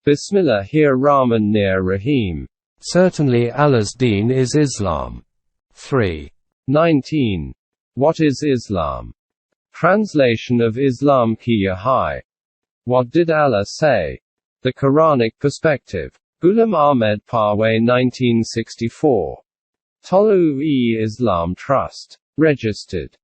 Bismillahir-Rahmanir-Rahim. Certainly Allah's deen is Islam. 3. 19. What is Islam? Translation of Islam ki Yahai. What did Allah say? The Quranic perspective. Ghulam Ahmed Parwez 1964. Tolu-e Islam Trust. Registered.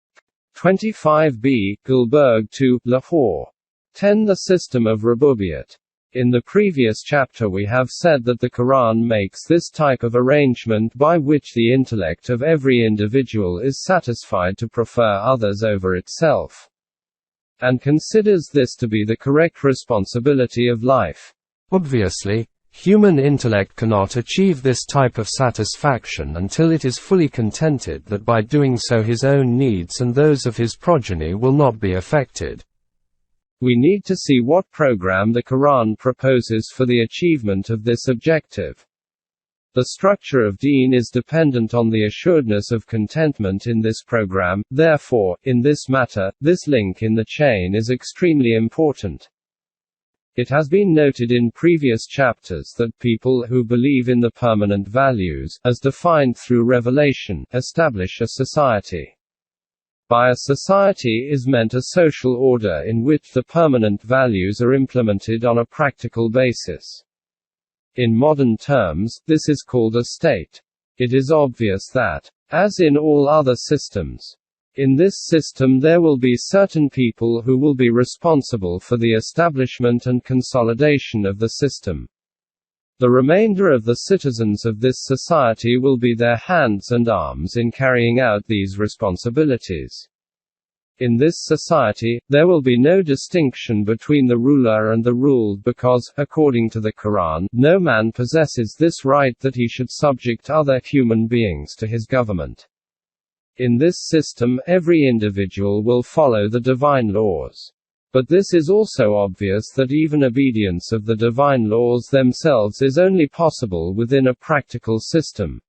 25B, Gulberg 2, Lahore. 10. The system of Rububiyyat. In the previous chapter we have said that the Quran makes this type of arrangement by which the intellect of every individual is satisfied to prefer others over itself, and considers this to be the correct responsibility of life. Obviously, human intellect cannot achieve this type of satisfaction until it is fully contented that by doing so his own needs and those of his progeny will not be affected. We need to see what program the Quran proposes for the achievement of this objective. The structure of deen is dependent on the assuredness of contentment in this program, therefore, in this matter, this link in the chain is extremely important. It has been noted in previous chapters that people who believe in the permanent values, as defined through revelation, establish a society. By a society is meant a social order in which the permanent values are implemented on a practical basis. In modern terms, this is called a state. It is obvious that, as in all other systems, in this system there will be certain people who will be responsible for the establishment and consolidation of the system. The remainder of the citizens of this society will be their hands and arms in carrying out these responsibilities. In this society, there will be no distinction between the ruler and the ruled because, according to the Quran, no man possesses this right that he should subject other human beings to his government. In this system, every individual will follow the divine laws. But this is also obvious that even obedience of the divine laws themselves is only possible within a practical system.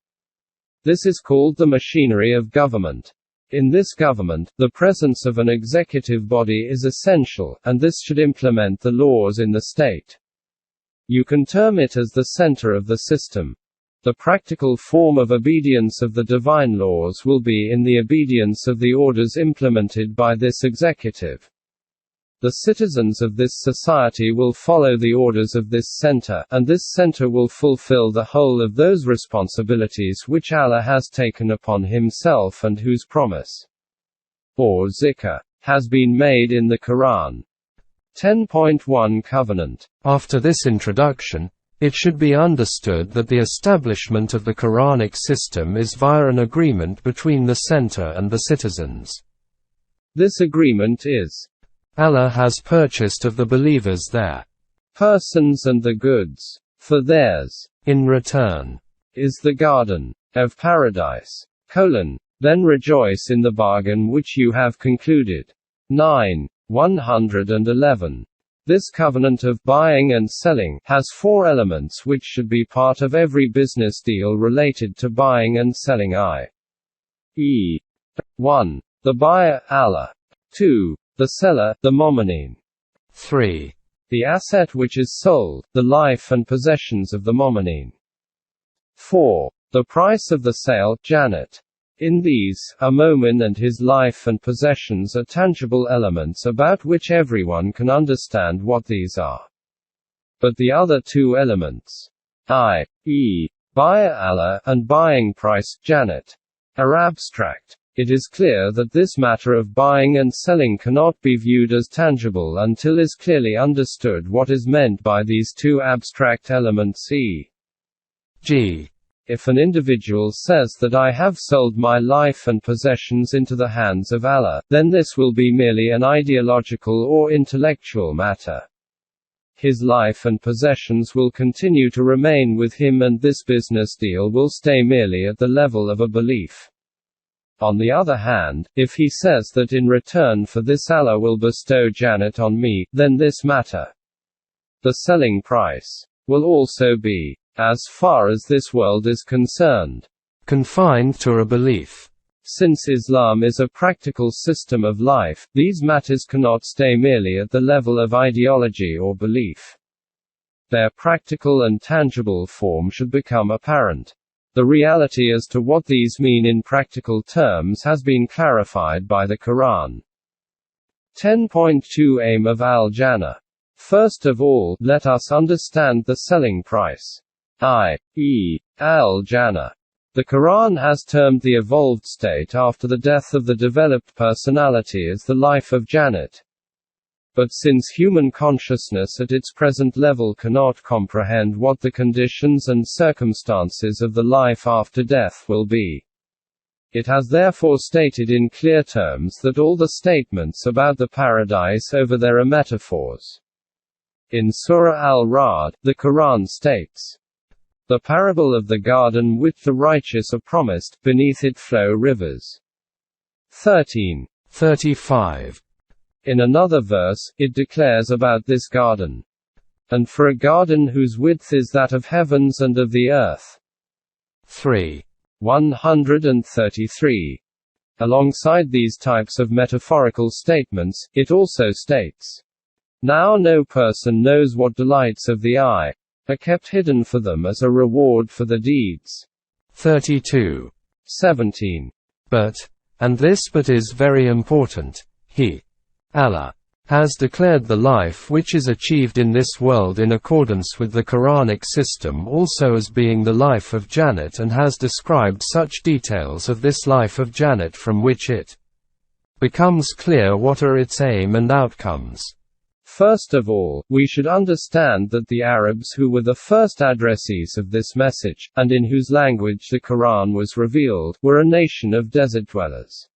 This is called the machinery of government. In this government, the presence of an executive body is essential, and this should implement the laws in the state. You can term it as the center of the system. The practical form of obedience of the divine laws will be in the obedience of the orders implemented by this executive. The citizens of this society will follow the orders of this center, and this center will fulfill the whole of those responsibilities which Allah has taken upon himself and whose promise, or zikr, has been made in the Quran. 10.1 Covenant. After this introduction, it should be understood that the establishment of the Quranic system is via an agreement between the center and the citizens. This agreement is: Allah has purchased of the believers their persons and the goods, for theirs, in return, is the garden of paradise. Then rejoice in the bargain which you have concluded. 9. 111. This covenant of buying and selling has four elements which should be part of every business deal related to buying and selling, i.e. 1. The buyer, Allah. 2. The seller, the mu'minin. 3. The asset which is sold, the life and possessions of the mu'minin. 4. The price of the sale, Jannat. In these, a mu'min and his life and possessions are tangible elements about which everyone can understand what these are. But the other two elements, i.e., buyer Allah and buying price, Jannat, are abstract. It is clear that this matter of buying and selling cannot be viewed as tangible until is clearly understood what is meant by these two abstract elements, e.g. If an individual says that I have sold my life and possessions into the hands of Allah, then this will be merely an ideological or intellectual matter. His life and possessions will continue to remain with him and this business deal will stay merely at the level of a belief. On the other hand, if he says that in return for this Allah will bestow Jannat on me, then this matter, the selling price, will also be, as far as this world is concerned, confined to a belief. Since Islam is a practical system of life, these matters cannot stay merely at the level of ideology or belief. their practical and tangible form should become apparent. The reality as to what these mean in practical terms has been clarified by the Quran. 10.2 Aim of Al-Jannah. First of all, let us understand the selling price, i.e., Al-Jannah. The Quran has termed the evolved state after the death of the developed personality as the life of Jannat. But since human consciousness at its present level cannot comprehend what the conditions and circumstances of the life after death will be, it has therefore stated in clear terms that all the statements about the paradise over there are metaphors. In Surah Al-Ra'd, the Quran states, "The parable of the garden which the righteous are promised, beneath it flow rivers." 13:35. In another verse, it declares about this garden, "And for a garden whose width is that of heavens and of the earth." 3:133. Alongside these types of metaphorical statements, it also states, "Now no person knows what delights of the eye are kept hidden for them as a reward for the deeds." 32:17. But, and this but is very important, He, Allah, has declared the life which is achieved in this world in accordance with the Quranic system also as being the life of Jannat, and has described such details of this life of Jannat from which it becomes clear what are its aim and outcomes. First of all, we should understand that the Arabs, who were the first addressees of this message, and in whose language the Quran was revealed, were a nation of desert dwellers.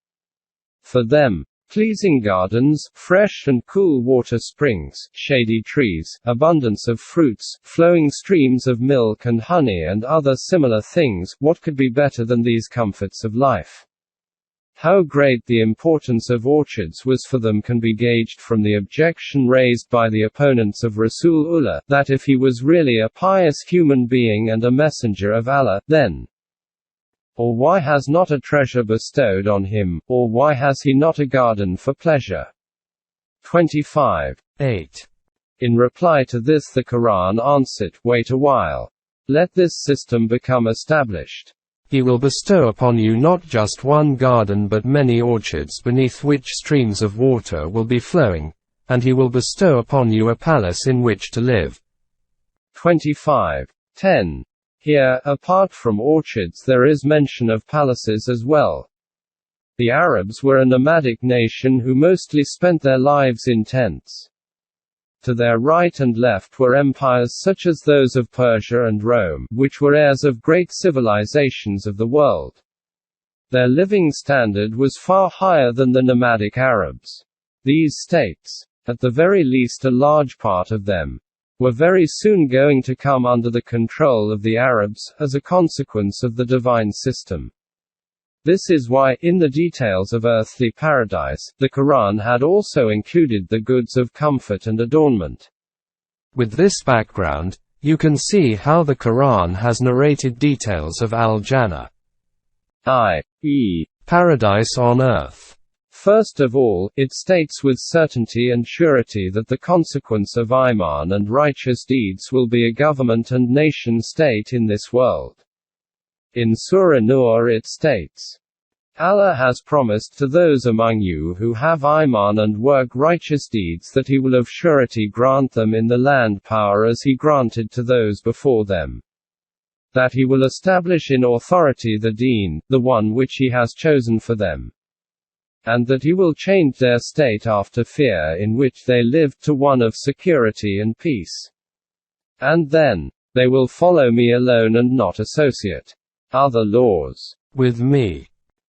For them, pleasing gardens, fresh and cool water springs, shady trees, abundance of fruits, flowing streams of milk and honey and other similar things, what could be better than these comforts of life? How great the importance of orchards was for them can be gauged from the objection raised by the opponents of Rasulullah, that if he was really a pious human being and a messenger of Allah, then, or why has not a treasure bestowed on him, or why has he not a garden for pleasure? 25:8. In reply to this the Quran answered, "Wait a while. Let this system become established. He will bestow upon you not just one garden but many orchards beneath which streams of water will be flowing, and he will bestow upon you a palace in which to live." 25:10. Here, apart from orchards, there is mention of palaces as well. The Arabs were a nomadic nation who mostly spent their lives in tents. To their right and left were empires such as those of Persia and Rome, which were heirs of great civilizations of the world. Their living standard was far higher than the nomadic Arabs. These states, at the very least a large part of them, were very soon going to come under the control of the Arabs, as a consequence of the divine system. This is why, in the details of earthly paradise, the Quran had also included the goods of comfort and adornment. With this background, you can see how the Quran has narrated details of Al-Jannah, i.e., paradise on earth. First of all, it states with certainty and surety that the consequence of Iman and righteous deeds will be a government and nation-state in this world. In Surah Nur it states, "Allah has promised to those among you who have Iman and work righteous deeds that He will of surety grant them in the land power as He granted to those before them. That He will establish in authority the deen, the one which He has chosen for them. And that He will change their state after fear in which they lived to one of security and peace. And then, they will follow me alone and not associate other laws with me.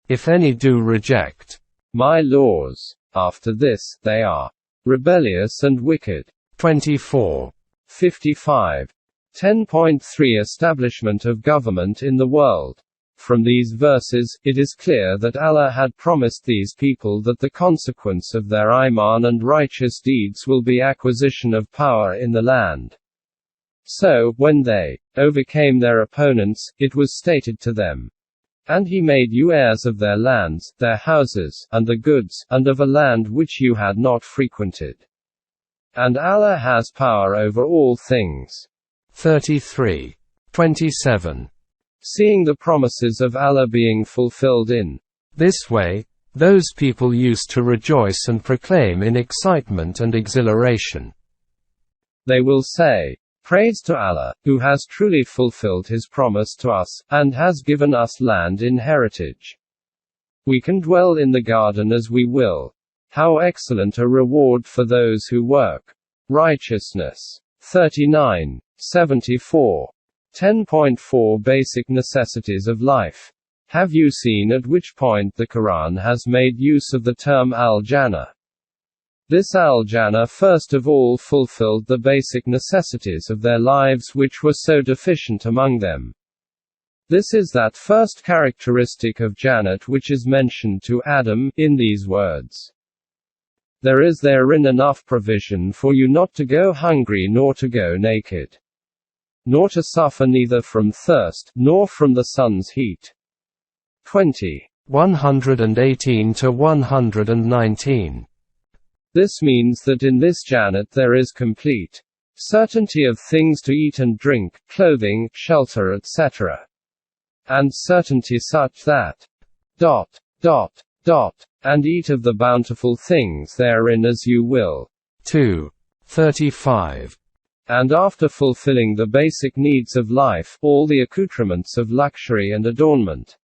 If any do reject my laws, after this, they are rebellious and wicked." 24:55. 10.3 Establishment of government in the world. From these verses, it is clear that Allah had promised these people that the consequence of their Iman and righteous deeds will be acquisition of power in the land. So, when they overcame their opponents, it was stated to them, "And He made you heirs of their lands, their houses, and the goods, and of a land which you had not frequented. And Allah has power over all things." 33. 27. Seeing the promises of Allah being fulfilled in this way, those people used to rejoice and proclaim in excitement and exhilaration. They will say, "Praise to Allah, who has truly fulfilled His promise to us, and has given us land in heritage. We can dwell in the garden as we will. How excellent a reward for those who work righteousness." 39. 74. 10.4 Basic necessities of life. Have you seen at which point the Quran has made use of the term al-Jannah? This al-Jannah first of all fulfilled the basic necessities of their lives which were so deficient among them. This is that first characteristic of Jannat which is mentioned to Adam, in these words. There is therein enough provision for you not to go hungry nor to go naked, nor to suffer neither from thirst, nor from the sun's heat. 20. 118 to 119. This means that in this Jannat there is complete certainty of things to eat and drink, clothing, shelter, etc. And certainty such that and eat of the bountiful things therein as you will. 2. 35. And after fulfilling the basic needs of life, all the accoutrements of luxury and adornment,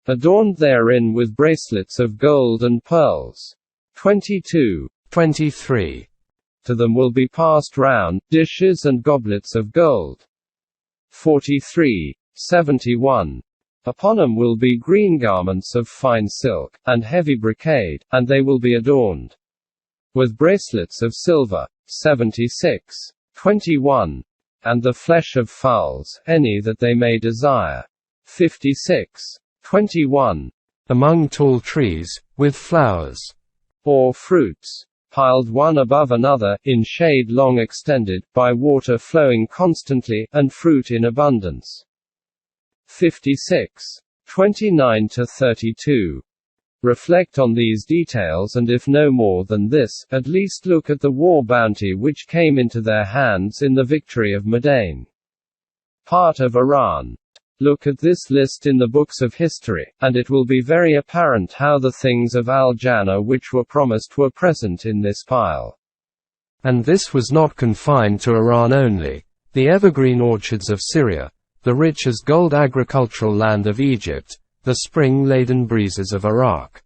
adorned therein with bracelets of gold and pearls. 22. 23. To them will be passed round dishes and goblets of gold. 43. 71. Upon them will be green garments of fine silk, and heavy brocade, and they will be adorned with bracelets of silver. 76. 21. And the flesh of fowls, any that they may desire. 56. 21. Among tall trees, with flowers, or fruits, piled one above another, in shade long extended, by water flowing constantly, and fruit in abundance. 56. 29 to 32. Reflect on these details and if no more than this, at least look at the war bounty which came into their hands in the victory of Madain, part of Iran. Look at this list in the books of history, and it will be very apparent how the things of al-Jannah which were promised were present in this pile. And this was not confined to Iran only. The evergreen orchards of Syria, the rich as gold agricultural land of Egypt, the spring-laden breezes of Iraq,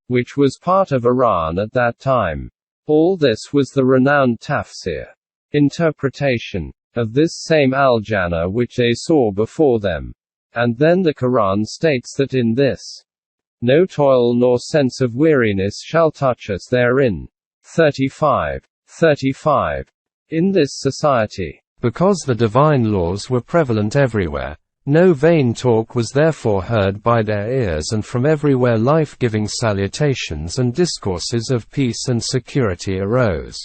which was part of Iran at that time. All this was the renowned tafsir, interpretation, of this same al-Jannah which they saw before them. And then the Quran states that in this, no toil nor sense of weariness shall touch us therein. 35. 35. In this society, because the divine laws were prevalent everywhere, no vain talk was therefore heard by their ears, and from everywhere life-giving salutations and discourses of peace and security arose.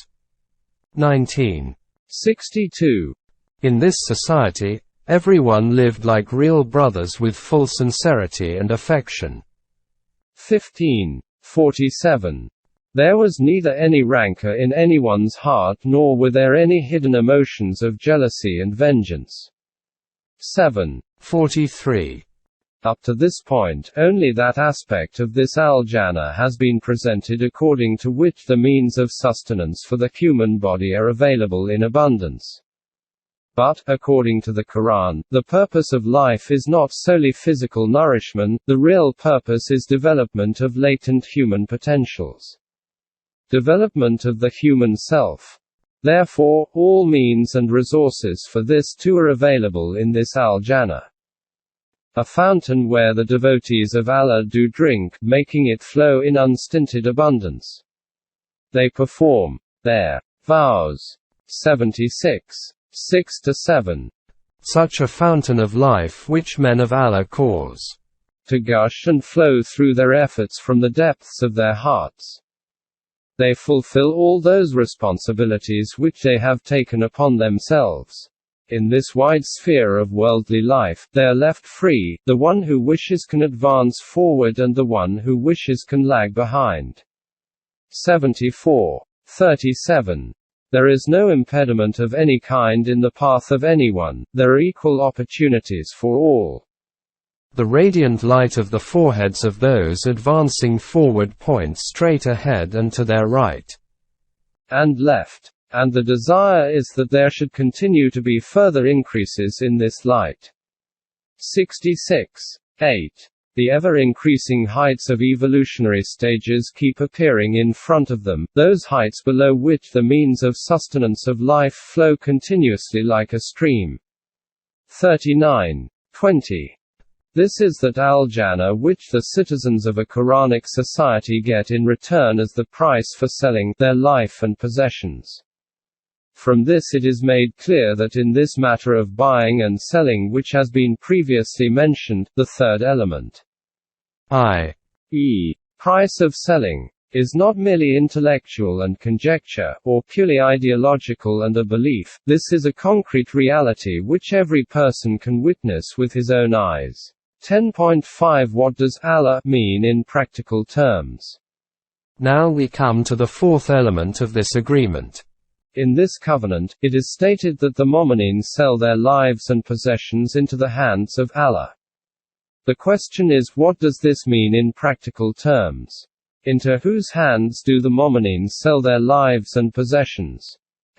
19. 62. In this society, everyone lived like real brothers with full sincerity and affection. 15. 47. There was neither any rancor in anyone's heart nor were there any hidden emotions of jealousy and vengeance. 7. 43. Up to this point, only that aspect of this al-Jannah has been presented according to which the means of sustenance for the human body are available in abundance. But, according to the Quran, the purpose of life is not solely physical nourishment, the real purpose is development of latent human potentials. Development of the human self. Therefore, all means and resources for this too are available in this al-Jannah. A fountain where the devotees of Allah do drink, making it flow in unstinted abundance. They perform their vows. 76. 6-7. Such a fountain of life which men of Allah cause to gush and flow through their efforts from the depths of their hearts. They fulfill all those responsibilities which they have taken upon themselves. In this wide sphere of worldly life, they are left free, the one who wishes can advance forward and the one who wishes can lag behind. 74. 37. There is no impediment of any kind in the path of anyone, there are equal opportunities for all. The radiant light of the foreheads of those advancing forward points straight ahead and to their right and left. And the desire is that there should continue to be further increases in this light. 66. 8. The ever-increasing heights of evolutionary stages keep appearing in front of them, those heights below which the means of sustenance of life flow continuously like a stream. 39. 20. This is that al-Jannah which the citizens of a Quranic society get in return as the price for selling their life and possessions. From this it is made clear that in this matter of buying and selling which has been previously mentioned, the third element, i.e., price of selling, is not merely intellectual and conjecture, or purely ideological and a belief, this is a concrete reality which every person can witness with his own eyes. 10.5 What does Allah mean in practical terms? Now we come to the fourth element of this agreement. In this covenant, it is stated that the Mu'mineen sell their lives and possessions into the hands of Allah. The question is, what does this mean in practical terms? Into whose hands do the Mu'mineen sell their lives and possessions?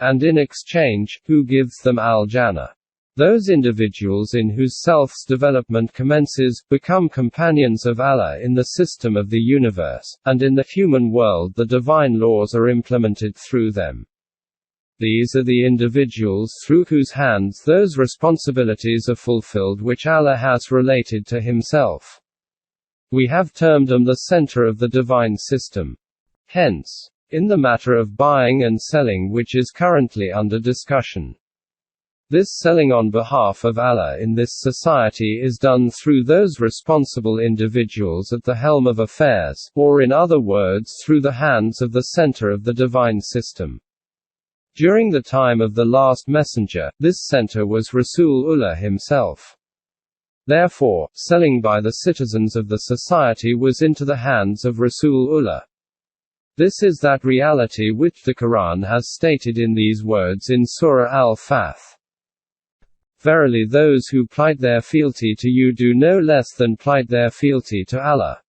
And in exchange, who gives them al-Jannah? Those individuals in whose self's development commences, become companions of Allah in the system of the universe, and in the human world the divine laws are implemented through them. These are the individuals through whose hands those responsibilities are fulfilled which Allah has related to Himself. We have termed them the center of the divine system. Hence, in the matter of buying and selling which is currently under discussion, this selling on behalf of Allah in this society is done through those responsible individuals at the helm of affairs, or in other words through the hands of the center of the divine system. During the time of the last messenger, this center was Rasulullah himself. Therefore, selling by the citizens of the society was into the hands of Rasulullah. This is that reality which the Quran has stated in these words in Surah Al-Fath. Verily those who plight their fealty to you do no less than plight their fealty to Allah.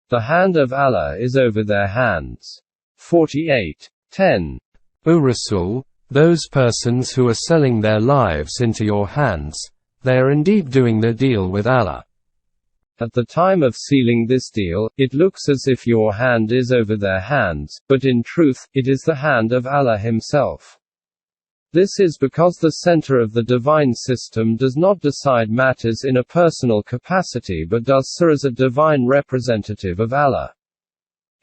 The hand of Allah is over their hands. 48:10. O Rasul, those persons who are selling their lives into your hands, they are indeed doing the deal with Allah. At the time of sealing this deal, it looks as if your hand is over their hands, but in truth, it is the hand of Allah Himself. This is because the center of the divine system does not decide matters in a personal capacity but does so as a divine representative of Allah.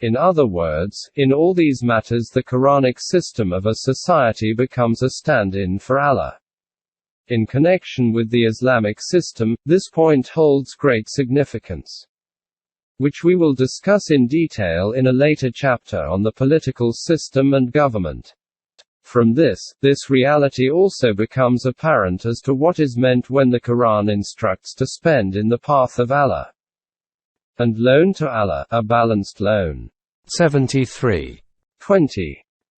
In other words, in all these matters the Quranic system of a society becomes a stand-in for Allah. In connection with the Islamic system, this point holds great significance, which we will discuss in detail in a later chapter on the political system and government. From this reality also becomes apparent as to what is meant when the Quran instructs to spend in the path of Allah and loan to Allah, a balanced loan. 73:20.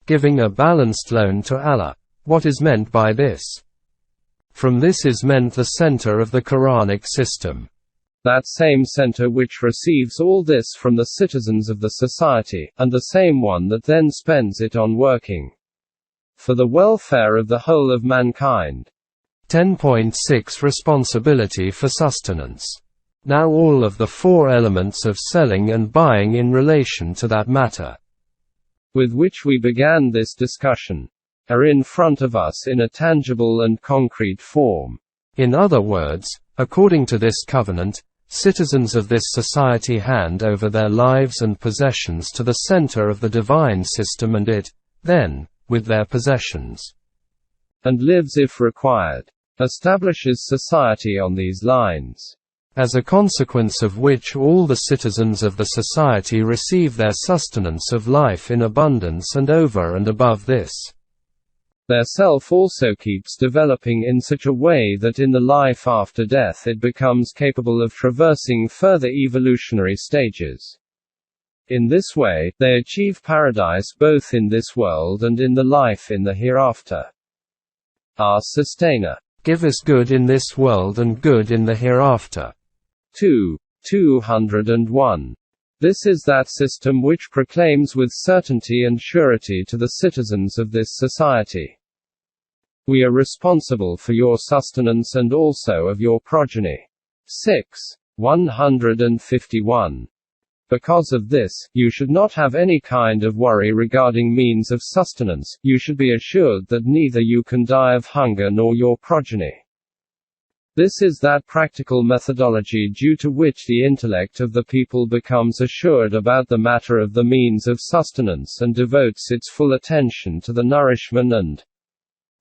Giving a balanced loan to Allah. What is meant by this? From this is meant the center of the Quranic system. That same center which receives all this from the citizens of the society, and the same one that then spends it on working for the welfare of the whole of mankind. 10.6 Responsibility for sustenance. Now all of the four elements of selling and buying in relation to that matter, with which we began this discussion, are in front of us in a tangible and concrete form. In other words, according to this covenant, citizens of this society hand over their lives and possessions to the center of the divine system and it, then, with their possessions, and lives if required, establishes society on these lines. As a consequence of which all the citizens of the society receive their sustenance of life in abundance and over and above this. Their self also keeps developing in such a way that in the life after death it becomes capable of traversing further evolutionary stages. In this way, they achieve paradise both in this world and in the life in the hereafter. Our Sustainer. Give us good in this world and good in the hereafter. 201. This is that system which proclaims with certainty and surety to the citizens of this society: we are responsible for your sustenance and also of your progeny. 151. Because of this, you should not have any kind of worry regarding means of sustenance. You should be assured that neither you can die of hunger nor your progeny. This is that practical methodology due to which the intellect of the people becomes assured about the matter of the means of sustenance and devotes its full attention to the nourishment and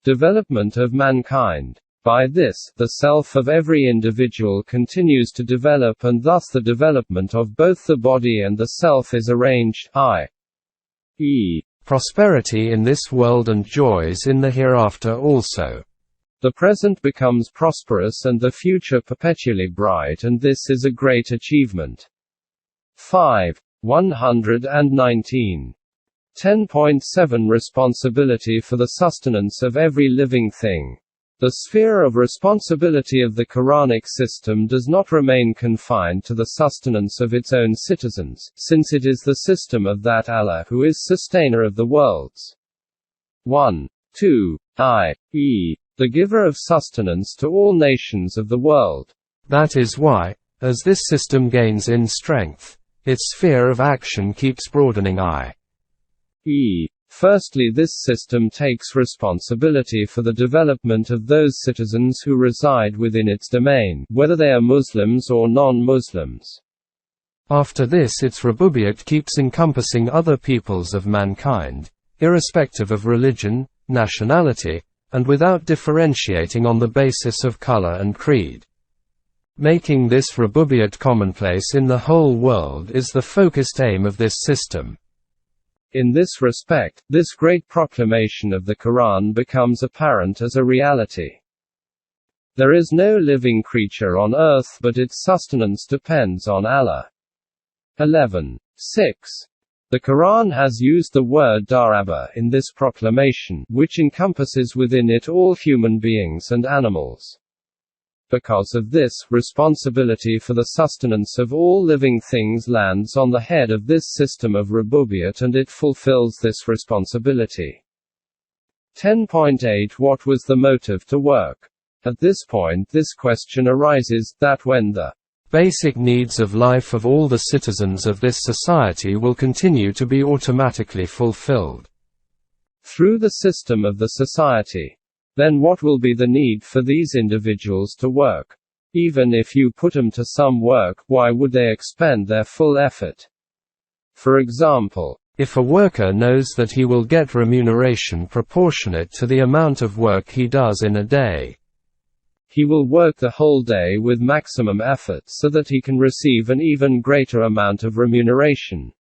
development of mankind. By this, the self of every individual continues to develop, and thus the development of both the body and the self is arranged, i.e., prosperity in this world and joys in the hereafter also. The present becomes prosperous and the future perpetually bright, and this is a great achievement. 119. 10.7 Responsibility for the sustenance of every living thing. The sphere of responsibility of the Quranic system does not remain confined to the sustenance of its own citizens, since it is the system of that Allah who is sustainer of the worlds. 1. 2. i.e., the giver of sustenance to all nations of the world. That is why, as this system gains in strength, its sphere of action keeps broadening, i.e., firstly, this system takes responsibility for the development of those citizens who reside within its domain, whether they are Muslims or non-Muslims. After this, its rububiyyat keeps encompassing other peoples of mankind, irrespective of religion, nationality, and without differentiating on the basis of color and creed. Making this rububiyyat commonplace in the whole world is the focused aim of this system. In this respect, this great proclamation of the Quran becomes apparent as a reality. There is no living creature on earth but its sustenance depends on Allah. 11. 6. The Quran has used the word daraba in this proclamation, which encompasses within it all human beings and animals. Because of this, responsibility for the sustenance of all living things lands on the head of this system of rububiyyat, and it fulfills this responsibility. 10.8 What was the motive to work? At this point this question arises, that when the basic needs of life of all the citizens of this society will continue to be automatically fulfilled through the system of the society, then what will be the need for these individuals to work? Even if you put them to some work, why would they expend their full effort? For example, if a worker knows that he will get remuneration proportionate to the amount of work he does in a day, he will work the whole day with maximum effort so that he can receive an even greater amount of remuneration.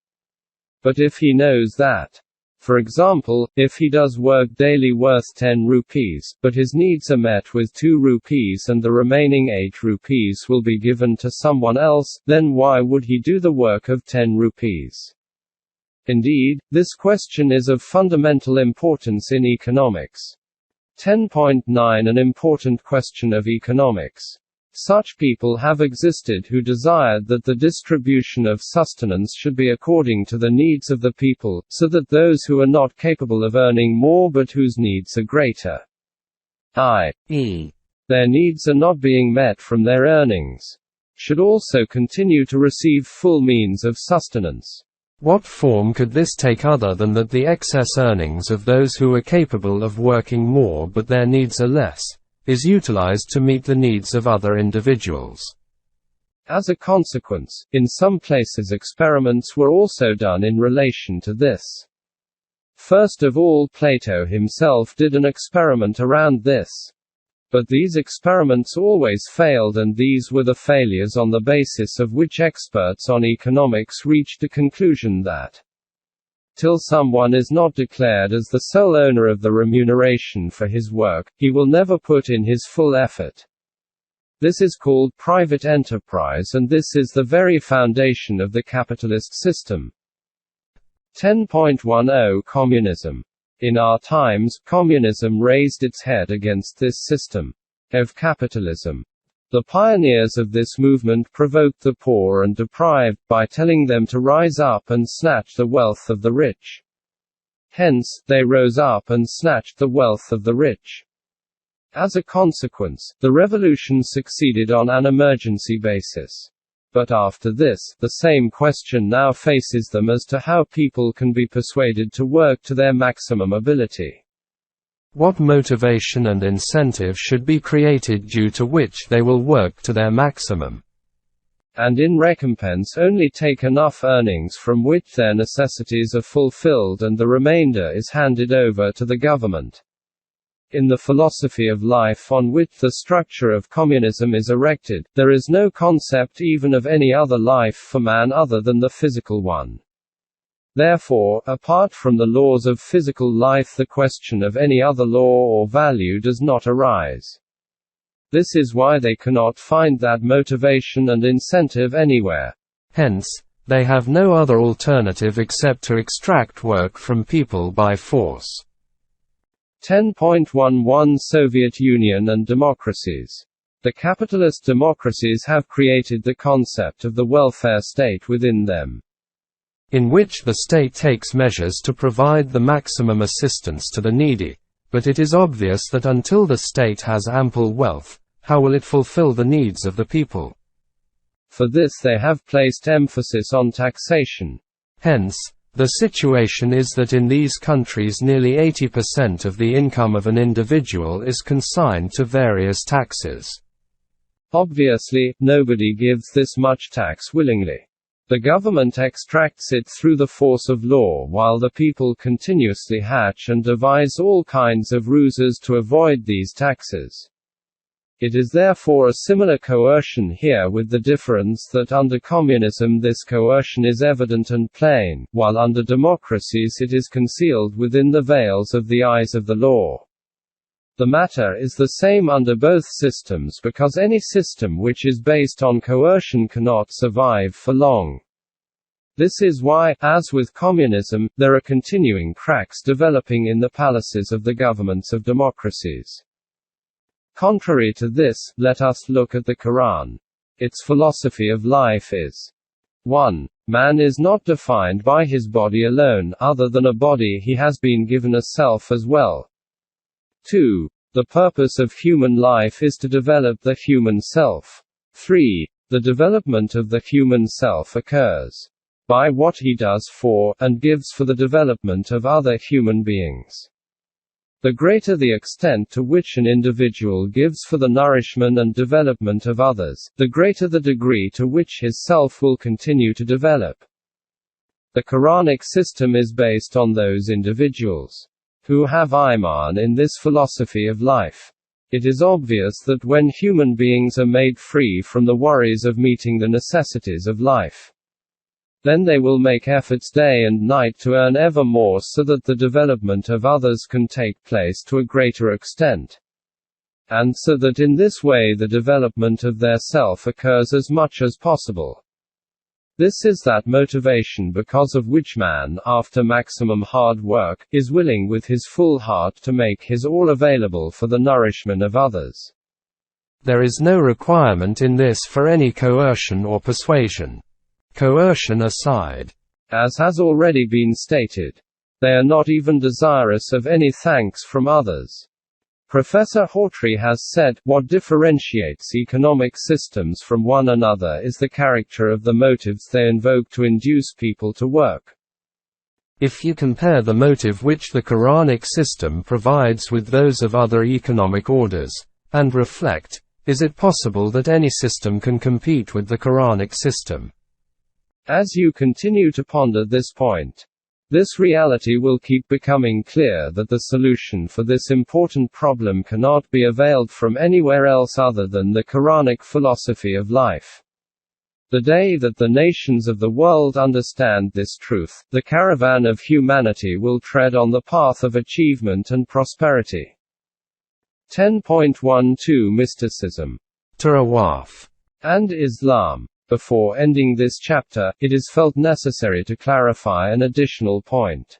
But if he knows that, for example, if he does work daily worth 10 rupees, but his needs are met with 2 rupees and the remaining 8 rupees will be given to someone else, then why would he do the work of 10 rupees? Indeed, this question is of fundamental importance in economics. 10.9 An important question of economics. Such people have existed who desired that the distribution of sustenance should be according to the needs of the people, so that those who are not capable of earning more but whose needs are greater, i.e., their needs are not being met from their earnings, should also continue to receive full means of sustenance. What form could this take other than that the excess earnings of those who are capable of working more but their needs are less, is utilized to meet the needs of other individuals? As a consequence, in some places experiments were also done in relation to this. First of all, Plato himself did an experiment around this. But these experiments always failed, and these were the failures on the basis of which experts on economics reached the conclusion that till someone is not declared as the sole owner of the remuneration for his work, he will never put in his full effort. This is called private enterprise, and this is the very foundation of the capitalist system. 10.10 Communism. In our times, communism raised its head against this system of capitalism. The pioneers of this movement provoked the poor and deprived, by telling them to rise up and snatch the wealth of the rich. Hence, they rose up and snatched the wealth of the rich. As a consequence, the revolution succeeded on an emergency basis. But after this, the same question now faces them as to how people can be persuaded to work to their maximum ability. What motivation and incentive should be created due to which they will work to their maximum, and in recompense only take enough earnings from which their necessities are fulfilled and the remainder is handed over to the government. In the philosophy of life on which the structure of communism is erected, there is no concept even of any other life for man other than the physical one. Therefore, apart from the laws of physical life, the question of any other law or value does not arise. This is why they cannot find that motivation and incentive anywhere. Hence, they have no other alternative except to extract work from people by force. 10.11 Soviet Union and democracies. The capitalist democracies have created the concept of the welfare state within them, in which the state takes measures to provide the maximum assistance to the needy. But it is obvious that until the state has ample wealth, how will it fulfill the needs of the people? For this they have placed emphasis on taxation. Hence, the situation is that in these countries nearly 80% of the income of an individual is consigned to various taxes. Obviously, nobody gives this much tax willingly. The government extracts it through the force of law, while the people continuously hatch and devise all kinds of ruses to avoid these taxes. It is therefore a similar coercion here, with the difference that under communism this coercion is evident and plain, while under democracies it is concealed within the veils of the eyes of the law. The matter is the same under both systems, because any system which is based on coercion cannot survive for long. This is why, as with communism, there are continuing cracks developing in the palaces of the governments of democracies. Contrary to this, let us look at the Quran. Its philosophy of life is: 1. Man is not defined by his body alone, other than a body he has been given a self as well. 2. The purpose of human life is to develop the human self. 3. The development of the human self occurs by what he does for, and gives for the development of other human beings. The greater the extent to which an individual gives for the nourishment and development of others, the greater the degree to which his self will continue to develop. The Quranic system is based on those individuals who have Iman in this philosophy of life. It is obvious that when human beings are made free from the worries of meeting the necessities of life, then they will make efforts day and night to earn ever more, so that the development of others can take place to a greater extent, and so that in this way the development of their self occurs as much as possible. This is that motivation because of which man, after maximum hard work, is willing with his full heart to make his all available for the nourishment of others. There is no requirement in this for any coercion or persuasion. Coercion aside, as has already been stated, they are not even desirous of any thanks from others. Professor Hawtrey has said, what differentiates economic systems from one another is the character of the motives they invoke to induce people to work. If you compare the motive which the Quranic system provides with those of other economic orders, and reflect, is it possible that any system can compete with the Quranic system? As you continue to ponder this point, this reality will keep becoming clear, that the solution for this important problem cannot be availed from anywhere else other than the Quranic philosophy of life. The day that the nations of the world understand this truth, the caravan of humanity will tread on the path of achievement and prosperity. 10.12 Mysticism, Tarawaf, and Islam. Before ending this chapter, it is felt necessary to clarify an additional point.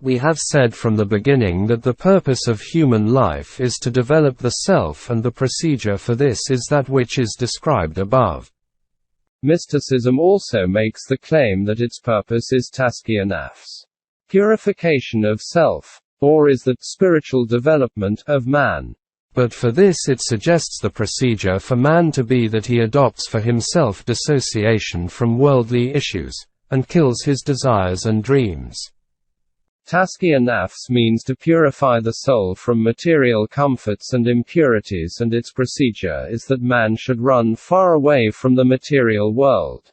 We have said from the beginning that the purpose of human life is to develop the self, and the procedure for this is that which is described above. Mysticism also makes the claim that its purpose is tazkiya nafs, purification of self, or is the spiritual development of man. But for this it suggests the procedure for man to be that he adopts for himself dissociation from worldly issues, and kills his desires and dreams. Tazkiya nafs means to purify the soul from material comforts and impurities, and its procedure is that man should run far away from the material world.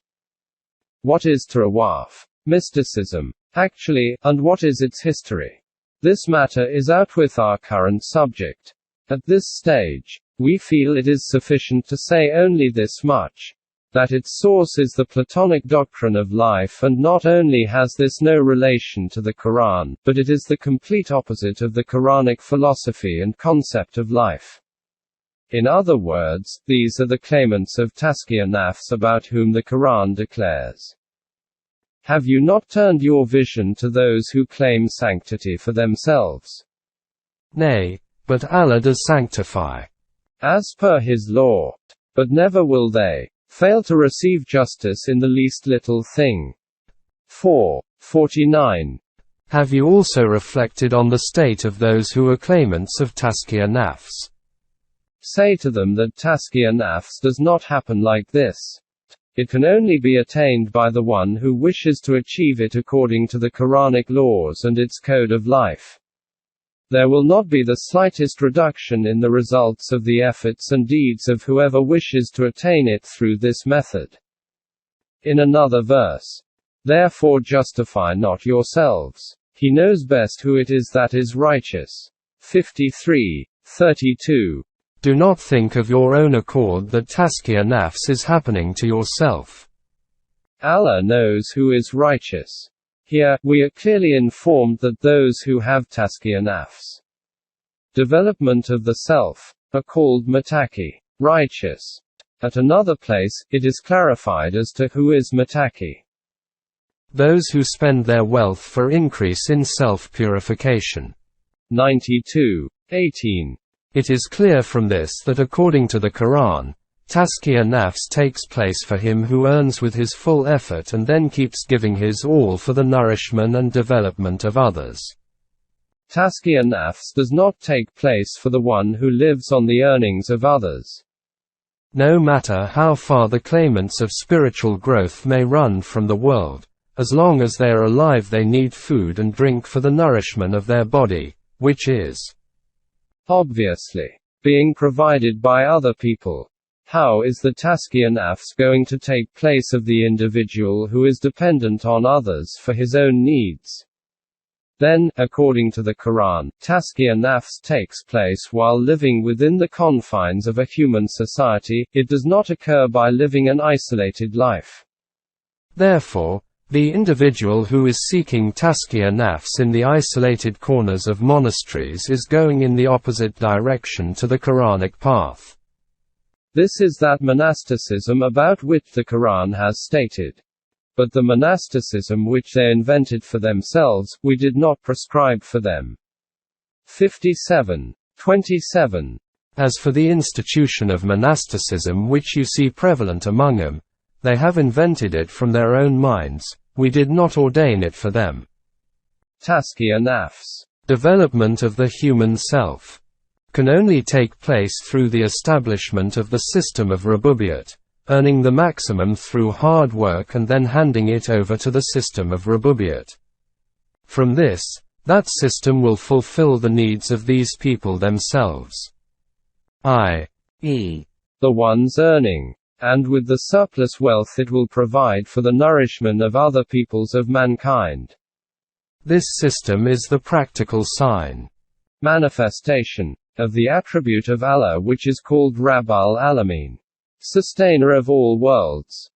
What is Tarawaf mysticism, actually, and what is its history? This matter is out with our current subject. At this stage, we feel it is sufficient to say only this much: that its source is the Platonic doctrine of life, and not only has this no relation to the Quran, but it is the complete opposite of the Quranic philosophy and concept of life. In other words, these are the claimants of tazkiya nafs about whom the Quran declares, "Have you not turned your vision to those who claim sanctity for themselves? Nay, but Allah does sanctify, as per His law. But never will they fail to receive justice in the least little thing." 4:49. Have you also reflected on the state of those who are claimants of tazkiya nafs? Say to them that tazkiya nafs does not happen like this. It can only be attained by the one who wishes to achieve it according to the Quranic laws and its code of life. There will not be the slightest reduction in the results of the efforts and deeds of whoever wishes to attain it through this method. In another verse, "Therefore justify not yourselves. He knows best who it is that is righteous." 53:32. Do not think of your own accord that tazkiya nafs is happening to yourself. Allah knows who is righteous. Here, we are clearly informed that those who have tazkiya nafs, development of the self, are called mataki, righteous. At another place, it is clarified as to who is mataki. Those who spend their wealth for increase in self-purification. 92:18. It is clear from this that according to the Quran, tazkiya nafs takes place for him who earns with his full effort and then keeps giving his all for the nourishment and development of others. Tazkiya nafs does not take place for the one who lives on the earnings of others. No matter how far the claimants of spiritual growth may run from the world, as long as they are alive they need food and drink for the nourishment of their body, which is obviously being provided by other people. How is the tazkiya nafs going to take place of the individual who is dependent on others for his own needs? Then, according to the Quran, tazkiya nafs takes place while living within the confines of a human society. It does not occur by living an isolated life. Therefore, the individual who is seeking tazkiya nafs in the isolated corners of monasteries is going in the opposite direction to the Quranic path. This is that monasticism about which the Quran has stated. But the monasticism which they invented for themselves, we did not prescribe for them. 57:27. As for the institution of monasticism which you see prevalent among them, they have invented it from their own minds, we did not ordain it for them. Tazkiya nafs, development of the human self, can only take place through the establishment of the system of rububiyyat, earning the maximum through hard work and then handing it over to the system of rububiyyat. From this, that system will fulfill the needs of these people themselves, i.e., the ones earning, and with the surplus wealth it will provide for the nourishment of other peoples of mankind. This system is the practical sign, manifestation, of the attribute of Allah which is called Rabb al-Alamin, sustainer of all worlds.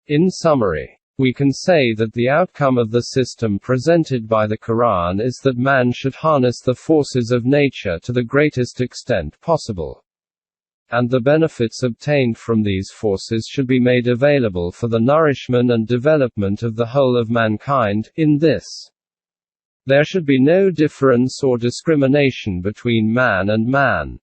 In summary, we can say that the outcome of the system presented by the Quran is that man should harness the forces of nature to the greatest extent possible, and the benefits obtained from these forces should be made available for the nourishment and development of the whole of mankind. In this, there should be no difference or discrimination between man and man.